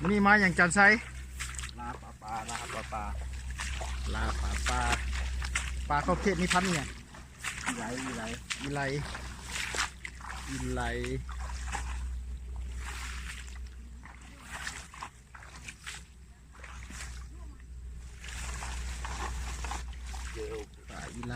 มันนี่มาอย่างจันไซลาปลาลาปลาปลาลาปลาเข้าเทศนี่พันเนี่ยไหลไหลอีไลอีไลปลาอีไล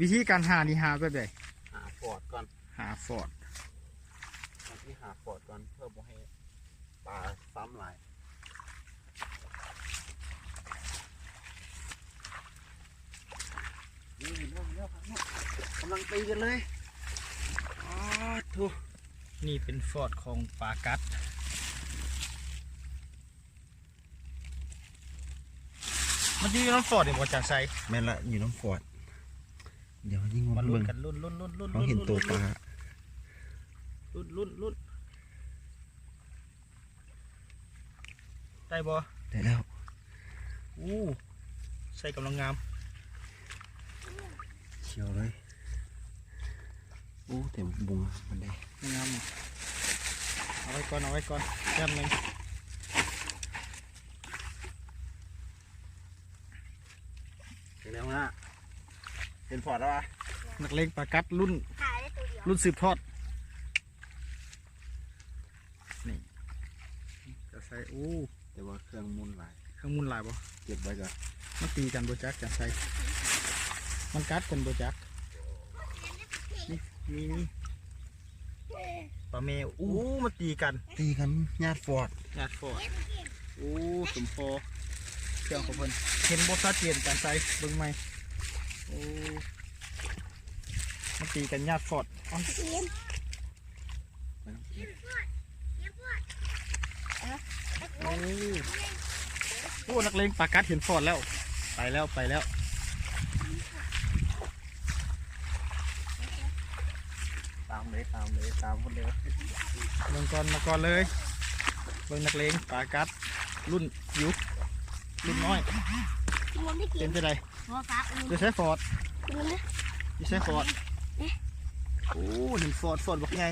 วิธีการหานี่หาแบบไหนหาฟอร์ดก่อนหาฟอร์ดที่หาฟอร์ดก่อนเพื่อบ่ให้ปลาซ้ำหลายนี่เริ่มครับกำลังตีกันเลยอ๋อถูกนี่เป็นฟอร์ดของปลากัดมันอยู่น้ำฟอร์ดเดี๋ยวผมจะใส่แม่ละอยู่น้ำฟอร์ดเดี๋ยวยิ่งมาลุ้เบิ่งนกันลุ้นเขาเห็นตัวปลาลุ้นได้บ่ได้แล้วอู้ใส่กำลังงามเชียวเลยโอ้เต็มบุงมันได้งามเอาไว้ก่อนแป๊บนึงเห็นแล้วนะเห็นฟอร์ดแล้วปะนักเลงปลากัดรุ่นสืบทอดนี่จะใส่อู้แต่ว่าเครื่องมุนหลาย ข้างมุนหลายบ่ เก็บไว้ก่อนมันตีกันบ่จักจะใส่มันกัดกันบ่จักนี่ปลาแมวอู้มันตีกันญาติฟอร์ดอู้สมพอเครื่องของเพิ่นเห็นบ่ชัดเจนการใส่เบิ่งไหมโอ้มันตีกันญาติฟอร์ดโอ้นักเลงปลากัดเห็นฟอร์ดแล้วไปแล้วตามคนเดียวมาก่อนเลยเบิ่งนักเลงปลากัดรุ่นยุครุ่นน้อยเป็นจะไดจะใช้ฟอร์ดโอ้เห็นฟอร์ดบอกไง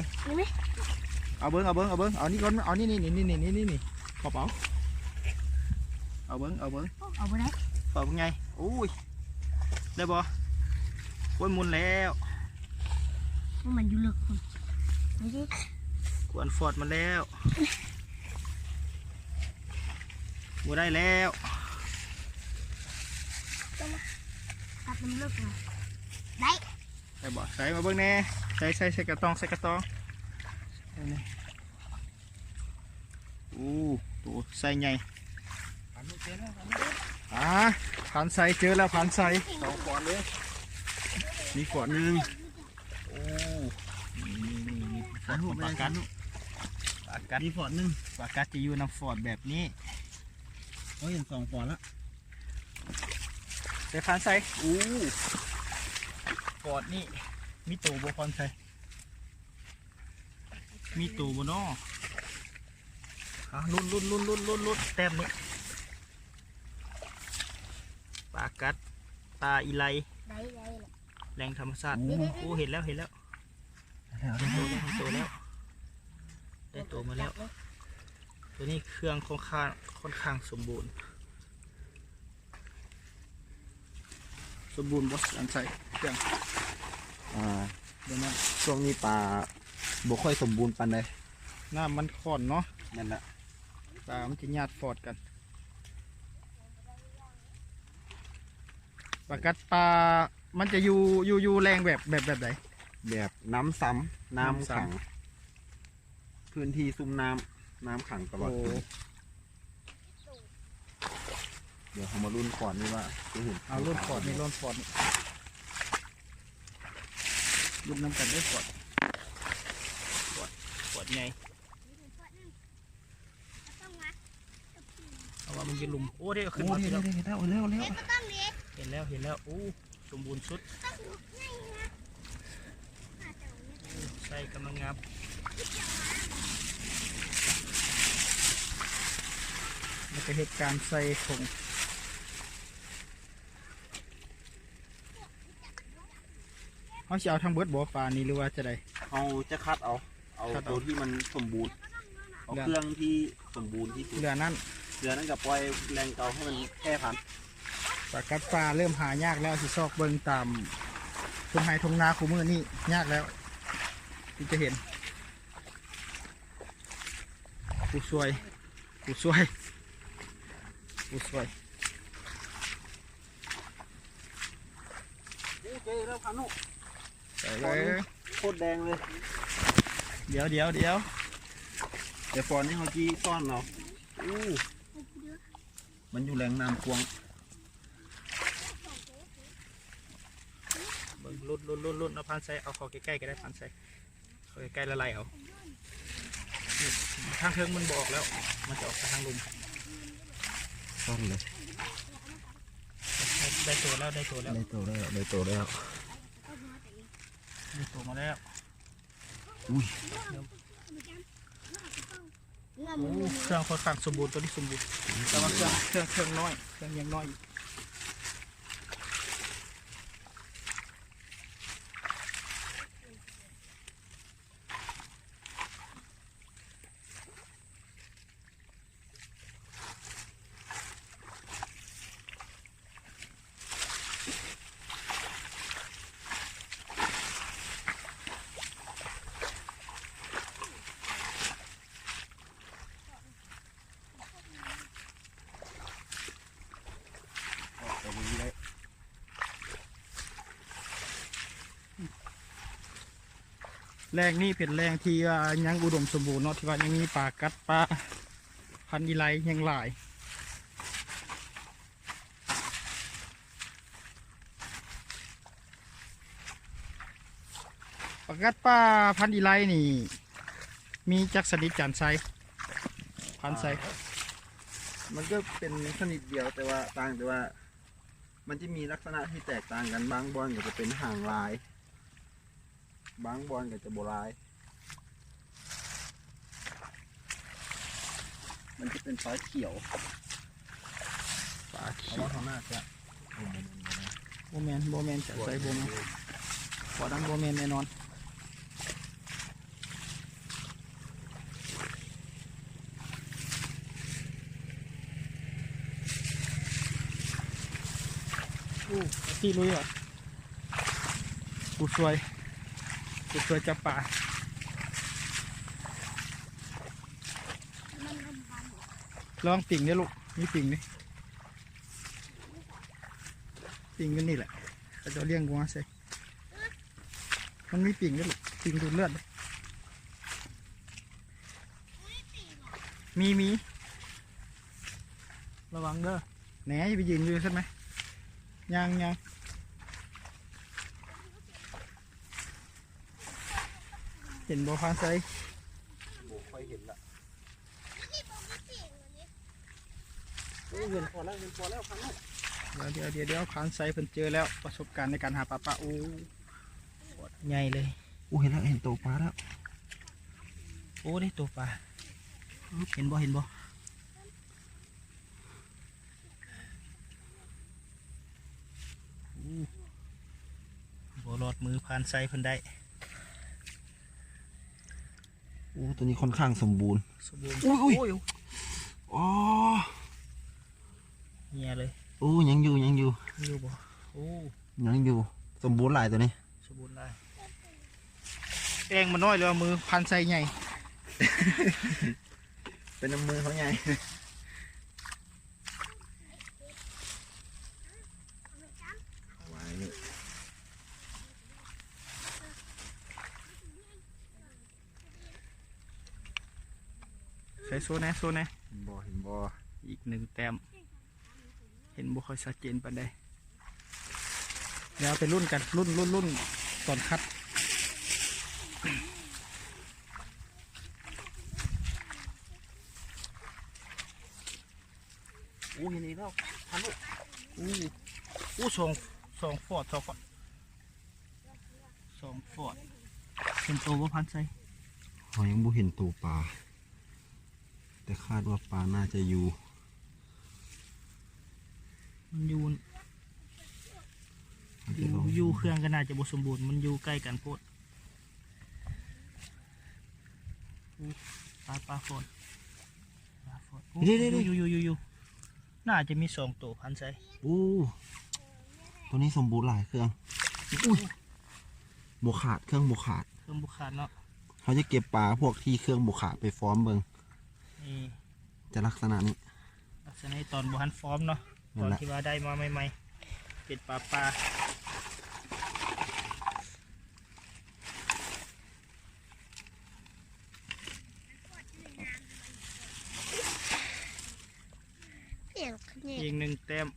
เอาเบิ้งเอานี่ก่อนเอานี่กระเป๋าเอาเบิ้งเอาไปไหนฟอร์ดบอกไงโอ้ยได้บ่วนมุนแล้วมันอยู่ลึกกวนฟอร์ดมาแล้วบัวได้แล้วตัดมันลึกเลยได้บ่ใส่มาเบิ้งแน่ใส่กระตองอู้ตัวใส่ไงผ่านใส่เจอแล้วผ่านใส่2 ฟอร์ดเลยมีฟอร์ดหนึ่งโอ้นี่ฟอร์ดของปลากัดมีฟอร์ดหนึ่งปลากัดจะอยู่น้ำฟอร์ดแบบนี้เห็น2 ฟอร์ดแล้วใส่ผ่านใส่อู้ฟอร์ดนี่มีตัวบคอนใส่มีตัวบนอ้อลุ้นแต้มนี้ปลากัดปลาอีไลแรงธรรมชาติโอ้เห็นแล้วได้ตัวมาแล้วตัวนี้เครื่องค่อนข้างสมบูรณ์บอสอันใส่เครื่องเดี๋ยวนะช่วงนี้ปลาบ่ค่อยสมบูรณ์ปานใดน้ำมันค่อนเนาะนั่นแหละปลามันจะญาติฟอดกันปลากัดปลามันจะอยู่แรงแบบไหน แบบน้ำซ้ำน้ำขัง พื้นที่ซุ่มน้ำขังตลอด โอ้ ปีเดี๋ยวเขามารุ่นก่อนนี่ว่าจะเห็น เอารุ่นปอดนี่รุ่นปอดนี่รุ่นน้ำกันได้ปอดปอดไงเอาว่ามันเป็นหลุมโอ้ได้ขึ้น โอ้ มา เดี๋ยว แล้ว เดี๋ยวเร็วเร็ว เห็นแล้วโอ้สมบูรณ์สุดใส่กำลังงามแล้วก็เหตุการณ์ใส่ผงเขาจะเอาทางเบิดบ่อปลานี่หรือว่าจะได้ เขาจะคัดเอา คัดเอา ตัวที่มันสมบูรณ์เอาเครื่องที่สมบูรณ์ที่สุด เรือนั้น เรือนั้นกับปล่อยแรงเกาให้มันแค่พัน ปลากัดปลาเริ่มหายากแล้วสิซอกเบิ่งตามทงไฮทงนาคูมือนี่ยากแล้วที่จะเห็นกูสวยกูสวยกูสวย เจอแล้วพันนุ ใส่เลย โคตรแดงเลย เดี๋ยวแต่ฟอนนี่เขาจี้ซ่อนเราอู้มันอยู่แรงน้ำกวง เบิ่งลุ้นเอาพันใส่เอาขอใกล้ๆก็ได้พันใส่ขอใกล้ๆละลายเอานี่ทางเทิงมันบอกแล้วมันจะออกไปทางลุม ซ่อนเลย ได้ตัวแล้วได้ตัวแล้ว ได้ตัวแล้วได้ตัวแล้ว ได้ตัวมาแล้ว อุ้ย โอ้เครื่องค่อนข้างสมบูรณ์ตัวนี้สมบูรณ์แต่ว่าเครื่องน้อยเครื่องยังน้อยอยู่ตัวนี้เลย แรงนี่เป็นแรงที่ว่ายังอุดมสมบูรณ์เนาะที่ว่ายังมีปลากัดปลาพันธุ์อีไลยังหลายปลากัดปลาพันธุ์อีไลนี่ มีจักสนิทจันไซพันธุ์ไซ มันก็เป็นชนิดเดียวแต่ว่าต่างแต่ว่า มันจะมีลักษณะที่แตกต่างกันบางบอลก็จะเป็นห่างลาย บางบอลก็จะโบราย มันจะเป็นฟ้าเขียว ปลา เพ เขี ราะ ยว ว่าเขาน่าจะ โบแมนจะใส่โบแมนขอดันโบแมนแน่นอนอู้ที่ลุยเหรอกูสวยจับปลาลองปิ่งเนี่ยลูกนี่ปิ่งนี่ปิ่งกันนี่แหละเขาจะเลี้ยงกูมาใส่มันมีปิ่งด้วยลูกปิ่งดูดเลือดด้วยมีระวังเด้อแหนอย่าไปยืนอยู่ใช่ไหมยังเห็นบ่พานใส่ โบค่อยเห็นละเห็นพอแล้วครั้งนี้ เดี๋ยวพานใส่เพิ่นเจอแล้วประสบการณ์ในการหาปลาโอ้ใหญ่เลย อู้เห็นแล้วเห็นตัวปลาแล้ว โอ้ได้ตัวปลาเห็นบ่บ่รอดมือพานใส่เพิ่นได้ อู้ตัวนี้ค่อนข้างสมบูรณ์ สมบูรณ์ อุ้ย โอ้ย อ๋อ เฮียเลย อู้ยังอยู่ อยู่บ่โอ้ ยังอยู่สมบูรณ์หลายตัวนี้ สมบูรณ์ได้เองมันน้อยเลยมือพันใส่ใหญ่ เป็นน้ำมือเขาไงไว้ ใส่โซ่แน่โซ่แน่ เห็นบ่ อีก1 แต้มเห็นบ่ค่อยชัดเจนปานใดเดี๋ยวไปรุ่นกันรุ่นตอนคัดอู้เห็นอีกแล้วพันลูกอู้สองฟอดเป็นตัวว่าพันใส่ เขายังบ่เห็นตัวปลาแต่คาดว่าปลาน่าจะอยู่ มันอยู่ มันจะลอง อยู่เครื่องก็น่าจะบสมบูรณ์มันอยู่ใกล้กันโพดปลาฟอดอยู่น่าจะมี2 ตัวพันใส่ อู้ตัวนี้สมบูรณ์หลายเครื่องอุ้ยบวขาดเครื่องบวขาด เครื่องบุคคลเนาะ เขาจะเก็บปลาพวกที่เครื่องบวขาดไปฟ้อมเบิง นี่ จะลักษณะนี้ ลักษณะตอนบุหันฟอร์มเนาะ นั่ ตอน น แหละ ที่ว่าได้มาใหม่ๆเป็นปลาเปลี่ยนคือแยก อีก1 แต้ม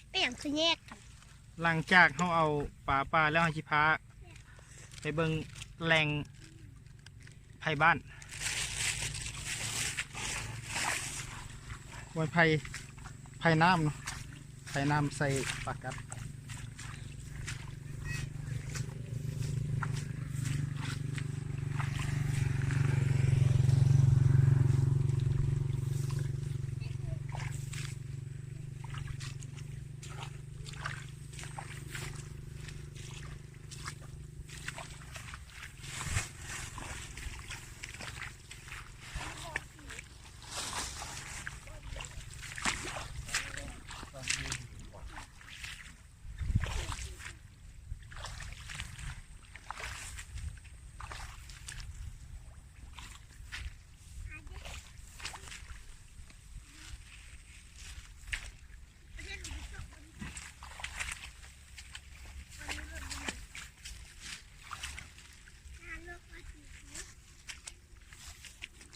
เปลี่ยนคือแยกกัน หลังจากเขาเอาปลาแล้วเขาชิพาไปเบิ่งแหล่งไผ่บ้านไว้ไผ่น้ำเนาะไผ่น้ำใส่ปลากัด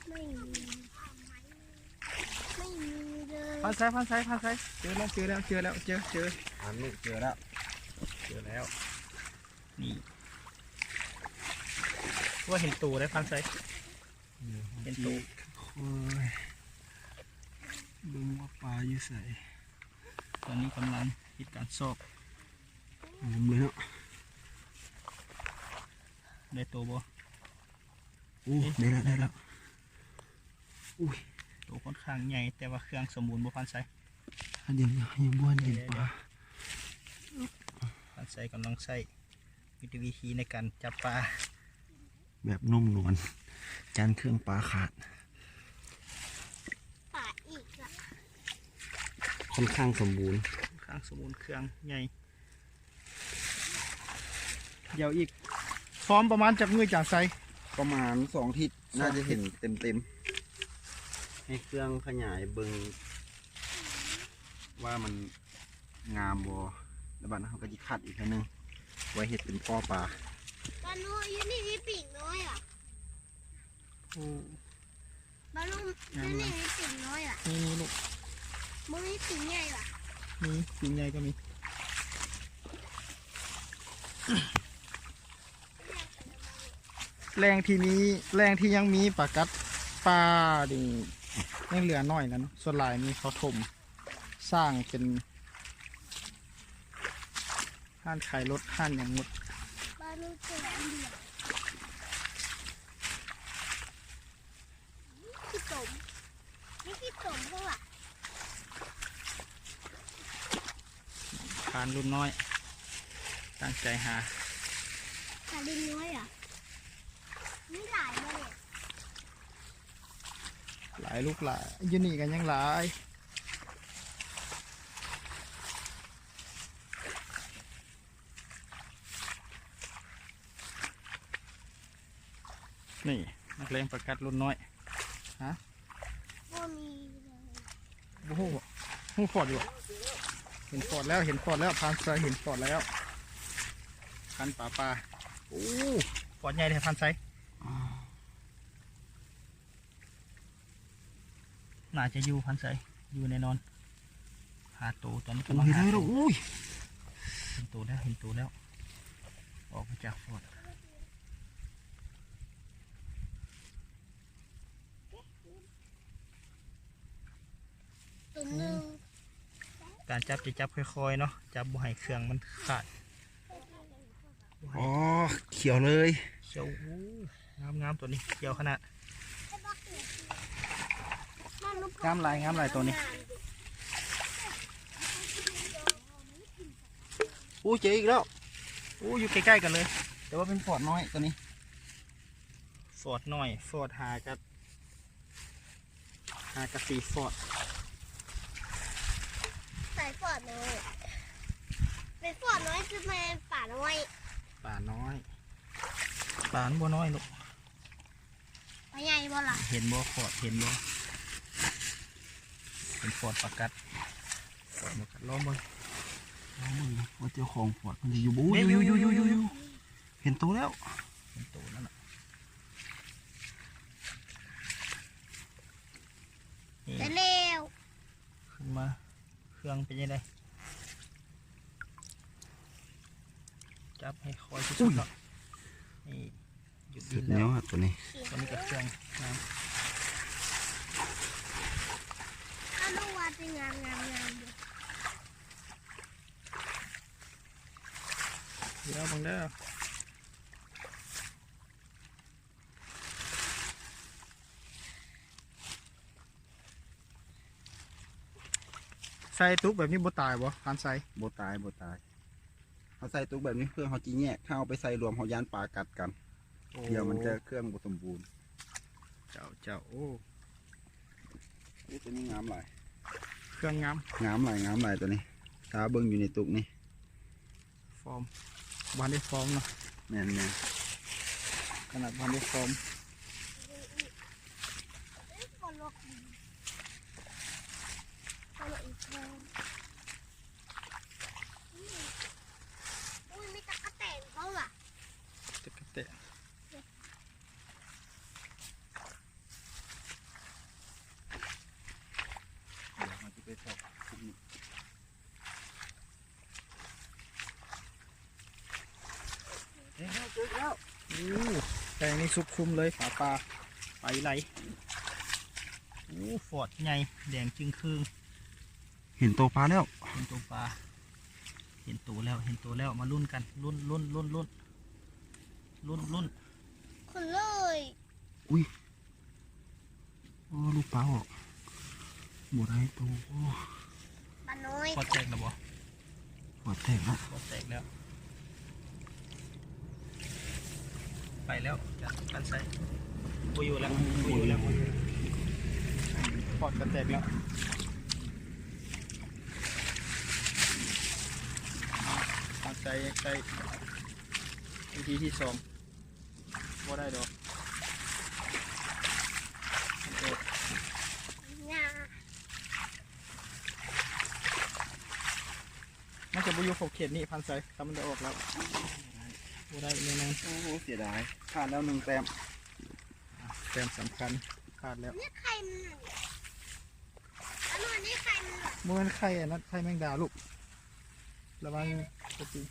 ไม่มีเลย พันใส่เจอแล้วเจอ อันนี้เจอแล้ว นี่ว่าเห็นตูได้พันใส่เห็นตู โอ้ยเบิ่งว่าปลาอยู่ใส่ ตอนนี้กำลังคิดการสอบ หอมเลยเนาะ ได้ตัวบ่ อู้ได้แล้วอุ้ย ตัวค่อนข้างใหญ่แต่ว่าเครื่องสมบูรณ์บ่พันใส่ อันยังบ้วนเห็นปลา พันใส่กำลังใส่วิธีในการจับปลา แบบนุ่มนวลจานเครื่องปลาขาด ป่าอีกอ่ะ ค่อนข้างสมบูรณ์ ค่อนข้างสมบูรณ์เครื่องใหญ่เดี๋ยวอีกพร้อมประมาณจับมือจากใส่ ประมาณ2 ทิศน่าจะเห็นเต็มให้เครื่องขยายเบิงว่ามันงามบ่แล้วบัดนั้นเขาก็จะคัดอีกทีนึงไว้เห็ดเป็นพ่อปลา บาลูอยู่นี่มีปีกน้อยอ่ะ โอ้ บาลูอยู่นี่มีปีกน้อยอ่ะ นี่ลูก มึงมีปีกใหญ่อ่ะ นี่ปีใหญ่ก็มีแรงที่ยังมีปลากัดปลาดิยังเหลือน้อยแล้วเนาะส่วนหลายมีเขาถมสร้างเป็นห้านขายรถห้านอย่างหมด บาลูเจออันเดียวขี้ตมนี่ขี้ตมเท่าไหร่ ผ่านรุ่นน้อย ตั้งใจหา ขาดินน้อยอ่ะไม่หลายเลย หลายลูกหลายอยูนี่กันยังหลายนี่นักเลงประกัดรุ่นน้อยฮะ ก็มีเลย โอ้โหหูฟอดอยู่อะเห็นฟอดแล้วพานไซเห็นฟอดแล้วพันป่าโอ้ฟอดใหญ่เลยพันไซ น่าจะอยู่พันใสอยู่แน่นอนหาตัวตอนนี้ โอ้ กำลัง ย หา ได้ ตั แล้ว วอุ้ย เห็นตัวแล้วเห็นตัวแล้วออกมาจากฟอร์ด ตัวหนึ่ง การจับจะจับค่อยๆเนาะจับบ่ให้เครื่องมันขาด อ๋อเขียวเลย เขียวงามตัวนี้เขียวขนาดงามลายตัวนี้ อู้เจออีกแล้ว อยู่ใกล้ๆกันเลย แต่ว่าเป็นฟอร์ดน้อยตัวนี้ ฟอร์ดหน่อยฟอร์ดหากับสีฟอร์ด ใส่ฟอดน้อยเป็นฟอดน้อยคือแมนป่าน้อย ป่าน้อยป่านบัวน้อยลูก ไปใหญ่บ่ล่ะ เห็นบ่ฟอร์ดเห็นบ่เป็นฟอร์ดประกัดฟอร์ดประกัดล้อมบ่ เอามึงนะว่าเจ้าของฟอร์ดมันจะอยู่บู๊ เฮ้ย อยู่เห็นตัวแล้ว เป็นตัวนั่นแหละนี่ แต่เร็ว ขึ้นมาเครื่องเป็นยังไงจับให้คอยสุดๆเนาะนี่หยุด สุ ดิ ด น เนี้ แล้ ยว อะตัวนี้ ตัวนี้กับเครื่องน้ ถ้าลูกวาดเป็นงามอยู่ ำเดี๋ยวบังเด้อใส่ตุ๊กแบบนี้บ่ตายบ่การใส่ โบตายเขาใส่ตุ๊กแบบนี้เครื่องเขาจีแยกถ้าเอาไปใส่รวมเขายานปลากัดกันเดี๋ยวมันจะเครื่องบ่สมบูรณ์ เจ้าโอ้ นี่ตัวนี้งามหลาย เครื่องงาม งามหลายตัวนี้ตาเบิ้งอยู่ในตุกนี่ ฟอร์มบ้านได้ฟอร์มเนาะ แม่น ขนาดบ้านได้ฟอร์ม คนลกดีคนลกอีกแล้วอุ้ยมีตะกะแตนเขาล่ะ ตะกะแตน เดี๋ยวมันจะไปชอบตุกนี่เฮ้ยเจอแล้ว แปลงนี้ซุปคุมเลยปลาไปไหลฟอร์ดใหญ่แดงจึงคืง เห็นตัวปลาแล้ว เห็นตัวปลาเห็นตัวแล้วมาลุ้นกันลุ้น คนเลย โอ้ลูกปลาออกหมดไอ้ตัวโอ้ ปลาน้อย ฟอร์ดแตกแล้วบ่ หัวแตกแล้ว ฟอร์ดแตกแล้วไปแล้วจัดการใส่ปุยอยู่แล้วฟอร์ดก็แตกแล้วการใส่วิธีที่2บ่ได้ดอก งา มันจะบุยุขบเขตนี่พันใส่ถ้ามันจะออกแล้วบ่ได้แน่นอน โอ้โหเสียดายขาดแล้ว1 แต้ม แต้มสำคัญขาดแล้ว นี่ไข่มันอันนู้นนี่ไข่มัน เมื่อวันไข่อันนั้นไข่แมงดาลูกระวังกระปิง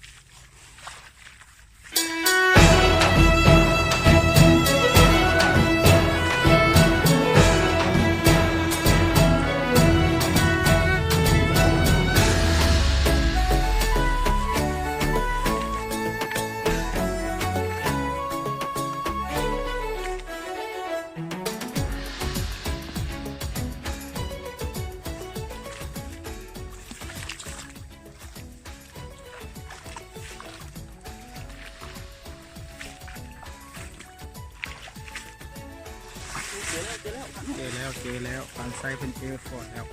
เจอแล้วพันใส่เป็นเจอฟอร์ดแล้ว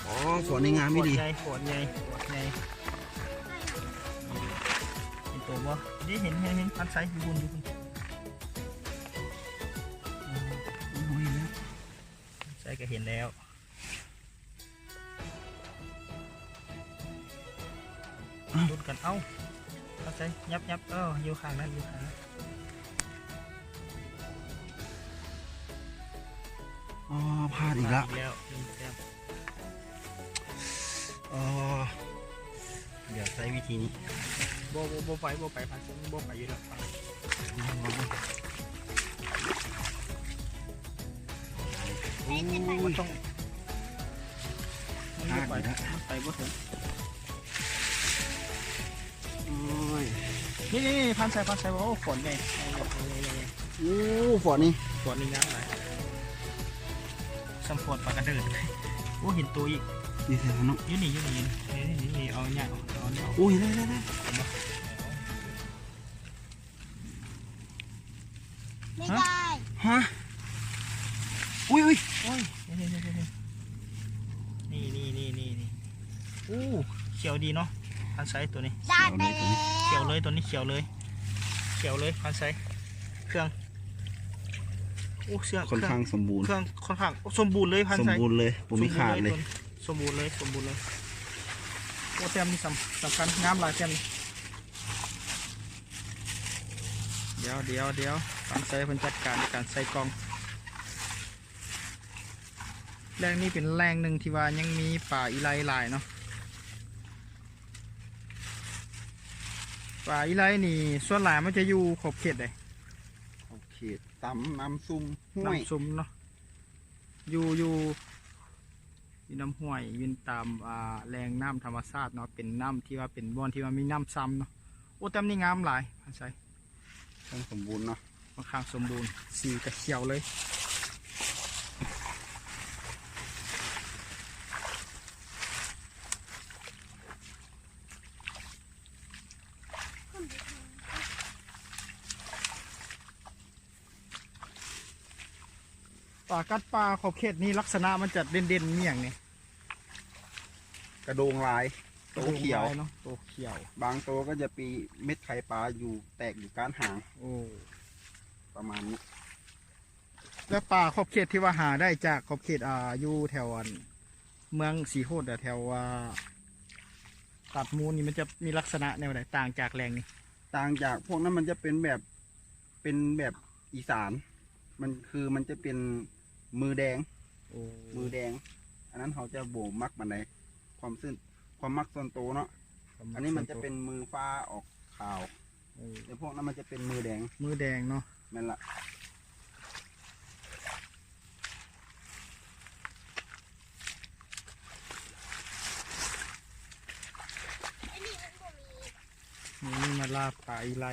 อ๋อฝนในงานไม่ดี ฟอร์ดใหญ่เห็นตัวบ่นี่เห็นพันใส่อยู่บน โอ้ยแล้ว ใส่ก็เห็นแล้วลุ้นกันเอ้าพันใส่ยับอยู่ข้างนั้น อ๋อพลาดอีกแล้ว แล้วหนึ่งแต้ม อ๋อเดี๋ยวใช้วิธีนี้ โบไปพันชมโบไปอยู่แล้วไปมันต้องมันบ่ไปมันไปบ่ถึง โอ้ย นี่พันใส่โอ้ฝนไง โอ้ฝนนี่ ฝนนี่ยากไหนสัมพวดปากกระเดิดโอ้เห็นตัวอีก นี่ใส่ขนม ยืนนี่เอาเนี่ยเอาเนี่ย อุ้ยได้ ไม่ได้ ฮะอุ้ย โอ้ยนี่อู้เขียวดีเนาะพันไซตัวนี้ ได้ไปแล้ว เขียวเลยตัวนี้เขียวเลยพันไซเครื่องโอ้เสื้อ ค่อนข้างสมบูรณ์ เครื่องค่อนข้างสมบูรณ์เลยพัน สม ไซ บูรณ์เลยผมไม่ขาดเลย สมบูรณ์เลยโอ้แต้มนี่สำคัญงามหลายแต้มเดี๋ยวพันไซเพิ่นจัดการใส่กล่องแรงนี้เป็นแรงหนึ่งที่ว่ายังมีป่าอีไลหลายเนาะป่าอีไลนี่ส่วนหลายมันจะอยู่ขอบเขตเลย โอเคตำน้ำซุ่มห้วย น้ำซุมเนาะอยู่น้ำห้วยยืนตามแรงน้ำธรรมชาติเนาะเป็นน้ำที่ว่าเป็นบ่อนที่ว่ามีน้ำซ้ำเนาะโอ้แต้มนี่งามหลายพันไซ ต้องสมบูรณ์เนาะ ค่อนข้างสมบูรณ์สีกระเขียวเลยป่ากัดปลาขอบเขตนี้ลักษณะมันจะเด่นๆเมี่ยงเนี่ย กระโดงลายโตเขียว เนาะโตเขียว บางตัวก็จะปีเม็ดไข่ปลาอยู่แตกอยู่ก้านหาง โอ้ ประมาณนี้ แล้วปลาขอบเขตที่ว่าหาได้จากขอบเขตอยู่แถวเมืองสีโหดแถวตัดมูลนี่มันจะมีลักษณะแนวไหนต่างจากแรงนี่ ต่างจากพวกนั้นมันจะเป็นแบบอีสาน มันจะเป็นมือแดง โอ้ มือแดง อันนั้นเขาจะโบมักมันในความมักส่วนโตวเนาะ อันนี้มันจะเป็นมือฟ้าออกขาว โอ้ แต่พวกนั้นมันจะเป็นมือแดง มือแดงเนาะ นั่นแหละ นี่มาล่าปลาอีไล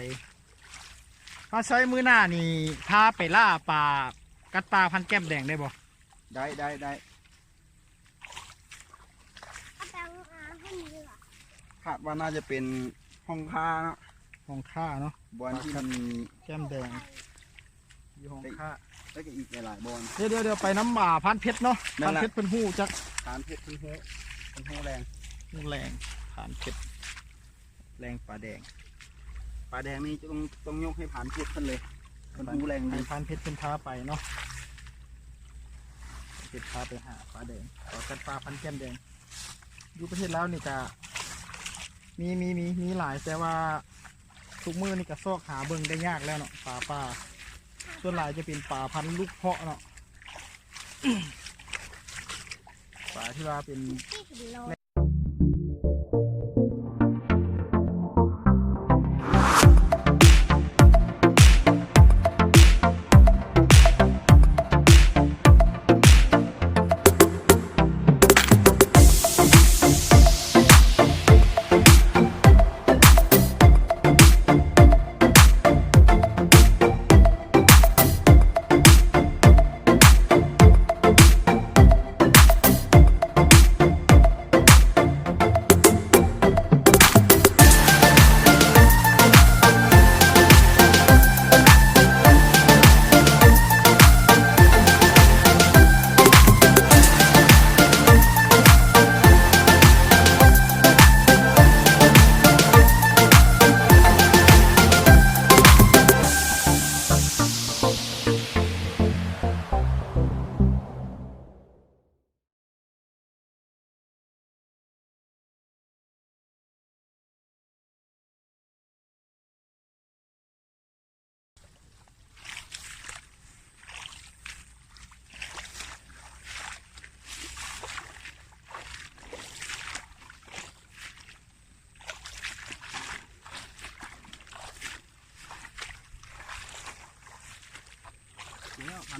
พาใช้มือหน้านี่พาไปล่าปลากัดปลาพันแก้มแดงได้บ่ ได้ เอาแปลงให้มีเหรอ คาดว่าน่าจะเป็นห้องผ้าเนาะ ห้องค่าเนาะ บอลที่มันมี แก้มแดงอยู่ห้องค่า แล้วก็อีกหลายๆบอล เดี๋ยวไปน้ำหมาพันเพชรเนาะ นั่ พัน นแหละ เพชรเป็นหู้จัก ฐานเพชรเป็นหูแรง แรงผ่านเพชรแรงปลาแดง ปลาแดงนี่ต้องยกให้ผ่านเพชรขึ้นเลยมันหูแรง ให้ ดี ผ่านเพชรเป็นพาไปเนาะเพชรพาไปหาปลาแดงต่อกันปลาพันแก้มแดงอยู่ประเทศแล้วนี่ก็มีหลายแต่ว่าทุกมือนี่ก็ซอกหาเบิ่งได้ยากแล้วเนาะปลาส่วนหลายจะเป็นปลาพันธุ์ลูกเพาะเนาะ ปลาที่ว่าเป็น ที่เห็นเรา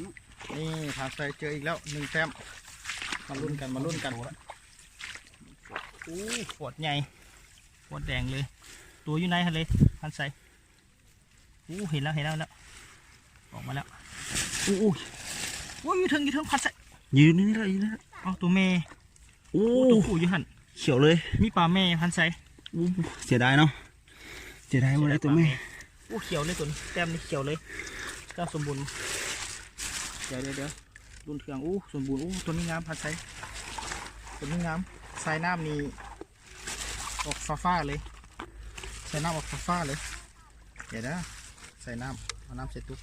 นี่ผ่านใส่เจออีกแล้วหนึ่งแต้มมาลุ้นกันอู้ปวดใหญ่ปวดแดงเลยตัวอยู่ไหนฮะเลยผ่านใส่อู้เห็นแล้วออกมาแล้วอู้อยู่เทิงผ่านใส่ ยืนนี่เลยนะ เอาตัวเมย์ โอ้ ตัวผู้อยู่หัน เขียวเลย มีปลาเมย์ผ่านใส่ เสียดายเนาะเสียดายหมดเลยตัวแม่ อู้เขียวเลยตัวนี้แต้มนี่เขียวเลยก็สมบูรณ์เดี๋ยวรุ่นเครื่องอู้สมบูรณ์อู้ตัวนี้งามพันไซตัวนี้งามสายน้ำนี่ออกฟ้าเลยสายน้ำออกฟ้าเลยเดี๋ยวนะใส่น้ำเอาน้ำใส่ตุ๊ก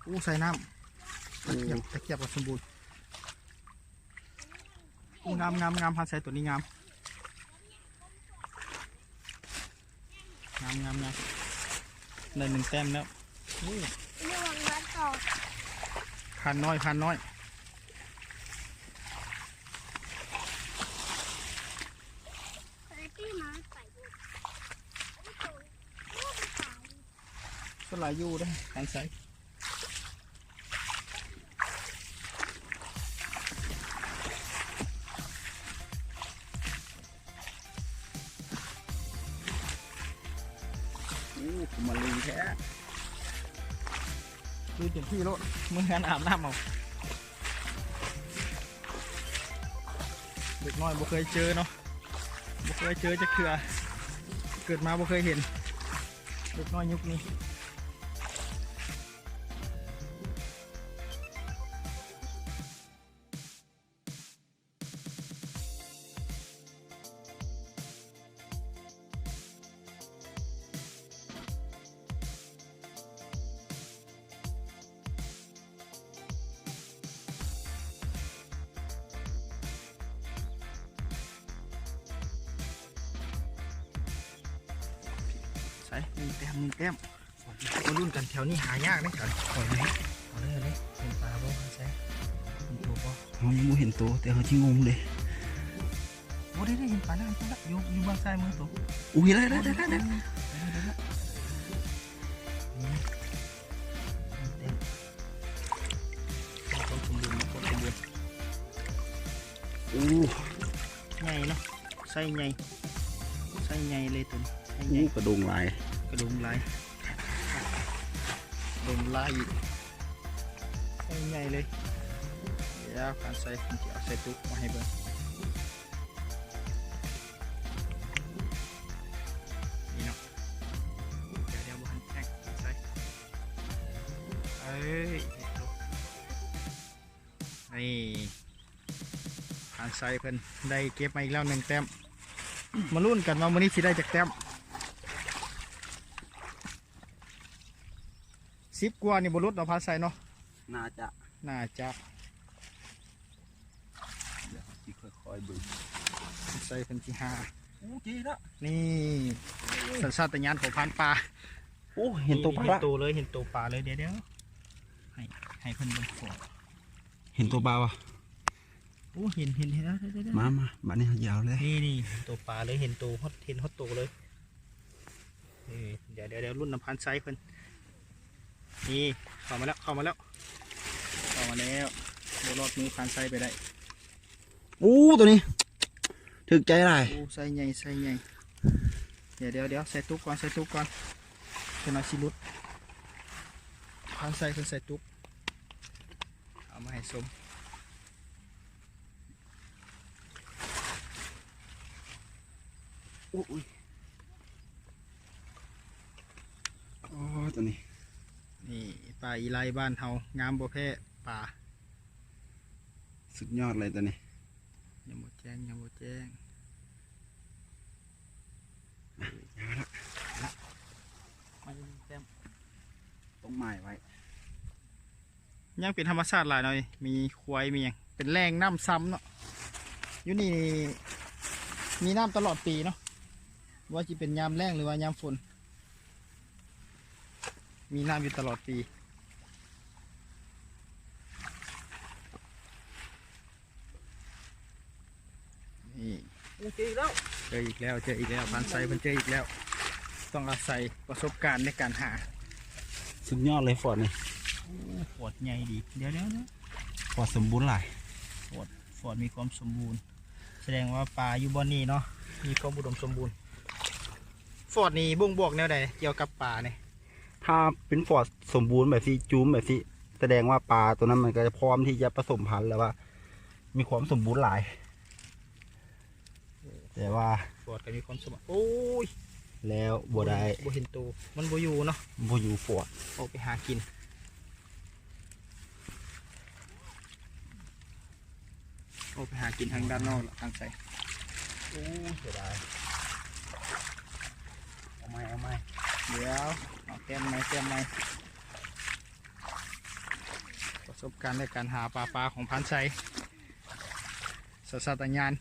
อู้ใส่น้ำตะเกียบออกสมบูรณ์อู้งามพันไซตัวนี้งามเลยหนึ่งแต้มแล้วอู้ ระวังน้ำต่อ พันน้อยอะไรที่มาใส่ด้วยโอ้โห ก็หลายอยู่ได้พันไซ มาลีแท้ ดูเต็มที่รถมือกันอาบน้ำเอาเด็กน้อยบ่เคยเจอเนาะบ่เคยเจอจะเคือเกิดมาบ่เคยเห็นเด็กน้อยยุคนี้ใส่หนึ่งแต้มมารุ่นกันแถวนี้หายากนะจ๊ะปล่อยไหมเอาเลยเห็นปลาบ่ใส่เห็นตัวบ่ เขายังไม่เห็นตัวแต่เขาที่งงเลย โอ้ได้เห็นปลาแล้วอยู่บางซ้ายมือตัว อุ้ยได้ คนสมบูรณ์โอ้ ใหญ่เนาะไส้ใหญ่เลยตัวนี้ไส้ให โห ญ่ กระดงลาย กระดุมลายอีกไส้ใหญ่เลยเดี๋ยวการใส่ผมจะเอาใส่ตุ๊กมาให้เบิ่งนี่เนาะเดี๋ยวบ้านแท็กใส่เอ้ยนี่การใส่เพิ่นได้เก็บมาอีกแล้วหนึ่งแต้มมาลุ้นกันว่าวันนี้สิได้จากแต้ม10 กว่านี่บรุษเราพาใส่เนาะ น่าจะ น่าจะ เดี๋ยวที่ค่อยๆดู ใส่เป็นที่5 โอ้จีละ นี่สัญชาตญาณของพรานป่า โอ้เห็นตัวปลา เห็นตัวเลยเห็นตัวปลาเลยเดี๋ยวให้เพิ่นเบิ่งก่อน เห็นตัวปลาวะ โอ้เห็นแล้วเดี๋ยว มาบัดนี้ยาวเลย นี่ตัวปลาเลยเห็นตัวฮอตตัวเลยนี่เดี๋ยวรุ่นน้ำพันไซเพิ่นนี่เข้ามาแล้วโดนรอดมือพันไซไปได้ โอ้ตัวนี้ถึกใจไร โอ้ไซใหญ่เดี๋ยวใส่ตุ๊กก่อนเพิ่นเอาสิลุดพันไซเพิ่นใส่ตุ๊กเอามาให้สม โอ้ยโอ้ตัวนี้ นี่ปลาอีไลบ้านเฮางามบ่แพ้ปลา สุดยอดเลยตัวนี้ ยังบ่แจ้งมาแต้ม ต้องหมายไว้ ยังเป็นธรรมชาติหลายหน่อยมีควายมีหยังเป็นแรงน้ำซ้ำเนาะอยู่นี่มีน้ำตลอดปีเนาะว่าจะเป็นยามแรงหรือว่ายามฝนมีน้ำอยู่ตลอดปีนี่ เจอแล้ว เจออีกแล้วพันไซมันเจออีกแล้ว ต้องอาศัยประสบการณ์ในการหา สุดยอดเลยฟอร์ดนี่ ฟอร์ดใหญ่ดีเดี๋ยวพอสมบูรณ์หลาย ฟอร์ดมีความสมบูรณ์แสดงว่าปลาอยู่บนนี้เนาะมีความอุดมสมบูรณ์ฟอร์ดนี่บ่งบอกแนวใดเกี่ยวกับปลาเนี่ย ถ้าเป็นฟอร์ดสมบูรณ์แบบที่จูมแบบที่แสดงว่าปลาตัวนั้นมันก็จะพร้อมที่จะผสมพันธุ์แล้วว่า มีความสมบูรณ์หลาย แต่ว่า ฟอร์ดก็มีความสมบูรณ์โอ้ย แล้วบ่ได้ บ่เห็นตัวมันบ่อยู่เนาะ บ่อยู่ฟอร์ด ออกไปหากินออกไปหากินทางด้านนอกทางใส่ โอ้เสียดายเอาไหม เดี๋ยวเอาแต้มไหมประสบการณ์ในการหาปลาของพันไซสัตว์ญาณ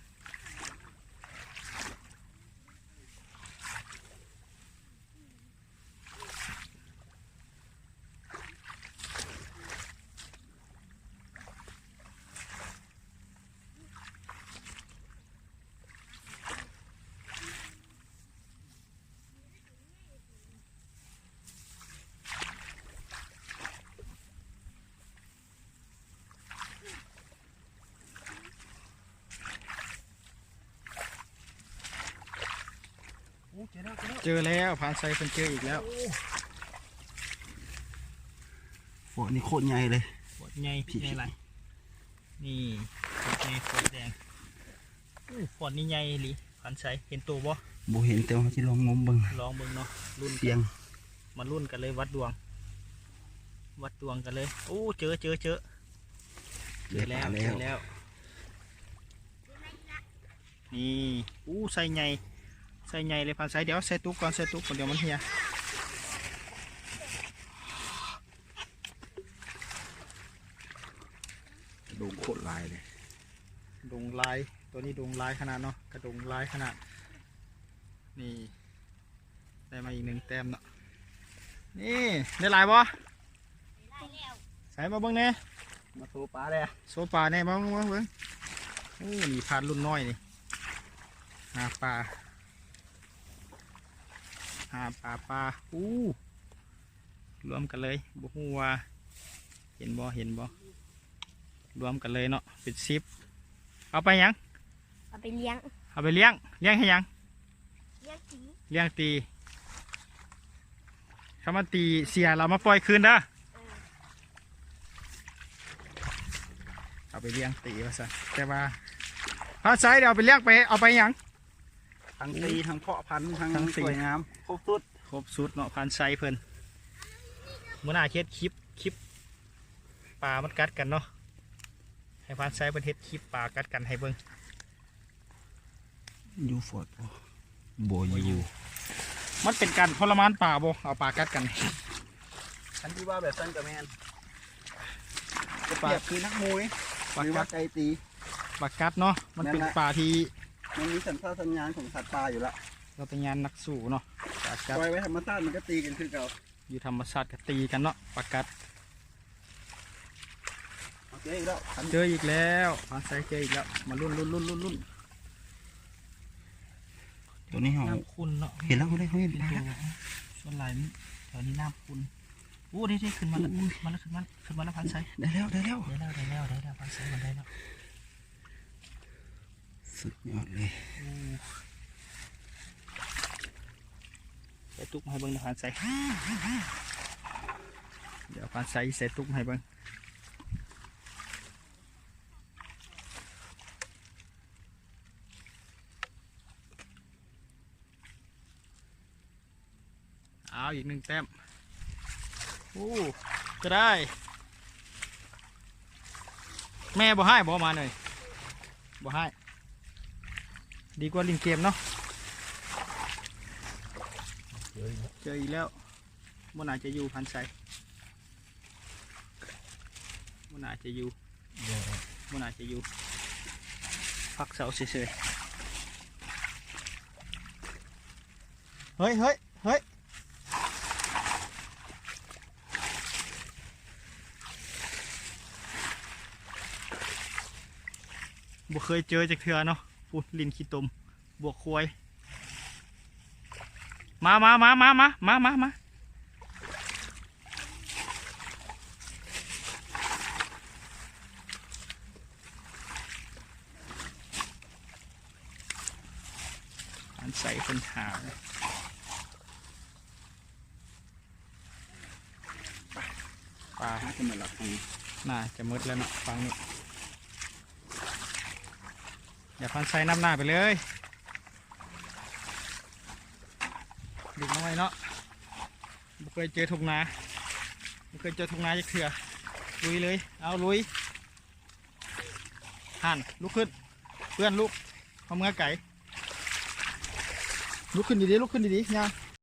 เจอแล้วพันไซเพิ่นเจออีกแล้ว ฟอร์ดนี่โคตรใหญ่เลย ฟอร์ดใหญ่ไรนี่ฟอร์ดใหญ่ฟอร์ดแดงฟอร์ดนี่ใหญ่หรือพันไซเห็นตัวบ่ บ่เห็นแต่ว่าที่ลองงมเบิ่ง ลองเบิ่งเนาะรุ่น เสียง มารุ่นกันเลยวัดดวงกันเลยโอ้เจอแล้วนี่ใส่ใหญ่เลยพันใส่เดี๋ยวใส่ตุ๊กก่อนเดี๋ยวมันเหี่ย ดูโคตรลายเลย ดงลายตัวนี้ดงลายขนาดเนาะกระดงลายขนาดนี่ได้มาอีก1 แต้มเนาะนี่ได้หลายบ่ใส่มาเบิ่งแน่ มาโซปลาเลย โซปลาแน่มาเบิ่งโอ้นี่พานรุ่นน้อยนี่หาปลา รวมกันเลยบุหัวเห็นบ่รวมกันเลยเนาะเป็น10เอาไปยัง เอาไปเลี้ยง เอาไปเลี้ยงให้ยัง เลี้ยงสี เลี้ยงตีถ้ามันตีเสียเรามาปล่อยคืนเด้อเอาไปเลี้ยงตีว่าซะแต่ว่าพระไซเดี๋ยวเอาไปเลี้ยงเอาไปยัง ทั้งตีทั้งเพาะพันธุ์ทั้ง ทั้งตี สวยงามครบสุด เนาะพันไซเพิ่นเมื่อหน้าเฮ็ดคลิปปลามันกัดกันเนาะให้พันไซเพิ่นเฮ็ดคลิปปลากัดกันให้เบิ่ง อยู่ฟอร์ดบ่อยู่ มันเป็นการทรมานปลาบ่เอาปลากัดกัน ฉันที่ว่าแบบสั้นกับแมน ป เป ลา รียบคือนักมวยหรือว่าไก่ตี ปลากัดเนาะมันเป็นปลาที่ มันมีสัญชาตญาณของสัตว์ป่าอยู่ละ เราเป็นงานนักสู้เนาะปลากัด ปล่อยไว้ธรรมชาติมันก็ตีกันคือเก่า อยู่ธรรมชาติก็ตีกันเนาะปลากัด โอเคอีกแล้ว เจออีกแล้วพันไซเจออีกแล้วมารุ่น ตัวนี้เหรอ น้ำคุณเนาะ เห็นแล้วเขาเห็น เป็น ปลา ตัวส่วนลายแถวนี้น้ำคุณโอ้ได้ขึ้นมาแล้วขึ้นมาแล้วพันไซ ได้แล้ว ได้แล้วพันไซมันได้แล้ว สุดยอดเลย ใส่ตุ๊กให้เบิ้งพันไซเดี๋ยวพันไซใส่ตุ๊กให้เบิ้งเอาอีก1 แต้มก็ได้แม่บ่ให้บ่มาหน่อยบ่ให้ดีกว่าลิงเกมเนาะเจออีกแล้วมันอาจจะอยู่พันไซมันอาจจะอยู่พักเสาเฉยๆเฮ้ยบ่เคยเจอจากเถื่อเนาะพูดลินขี้ตมบวกควายมา ใส่เป็นหางปลา จะมาหลักทางนี้ น่าจะมืดแล้วเนาะฟังนี่อย่าพันใส่น้ำหน้าไปเลยดึกน้อยเนาะไม่เคยเจอทุ่งนาไม่เคยเจอทุ่งนาจะเถื่อลุยเลยเอาลุยหันลุกขึ้นเพื่อนลุกเอามือไก่ลุกขึ้นดีๆลุกขึ้นดีๆยัง